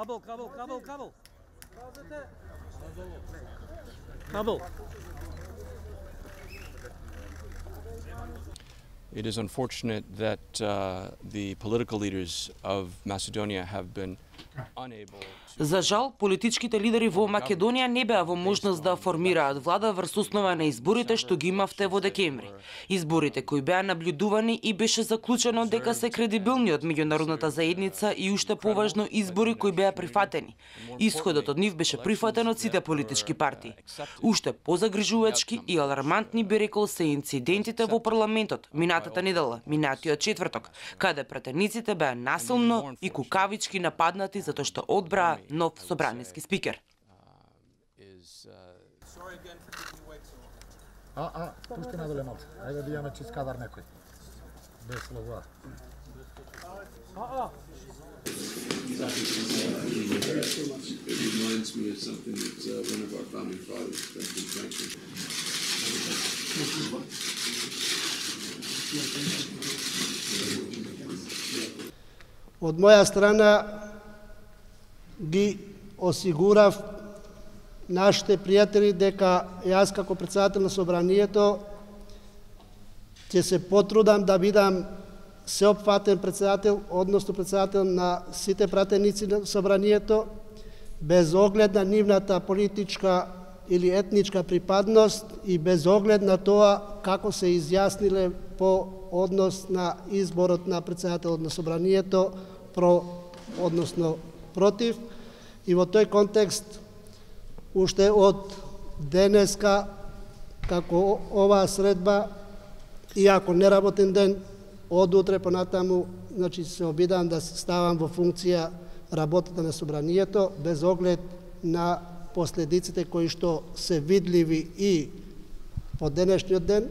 It is unfortunate that the political leaders of Macedonia have been unable to... За жал, политичките лидери во Македонија не беа во можност да формираат влада врз основа на изборите што ги имавте во декември. Изборите кои беа наблюдувани и беше заклучено дека се кредибилни од меѓународната заедница и уште поважно избори кои беа прифатени. Исходот од нив беше прифатен од сите политички партии. Уште позагрижувачки и алармантни би рекол се инцидентите во парламентот минатата недела, минатиот четврток, каде претениците беа насилно и кукавички нападнати затоа што одбраа нов собраниски спикер. Пушти надоле малце. Ајде да имаме чист кадар некој. Без слова. It reminds me of something that one of our founding fathers, Benjamin Franklin. Од моја страна ги осигурав нашите пријатели дека јас како председател на собранието ќе се потрудам да бидам сеопфатен председател, односно председател на сите пратеници на собранието, без оглед на нивната политичка или етничка припадност и без оглед на тоа како се изјасниле по однос на изборот на председател на собранието, односно против. И во тој контекст, уште од денеска, како оваа средба, иако неработен ден, од утре понатаму, значи се обидам да ставам во функција работата на собранието, без оглед на последиците кои што се видливи и по денешниот ден.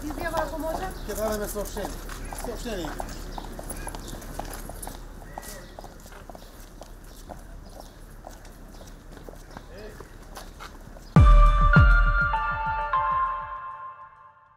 Изјава ако може? Ќе дадеме сообщение.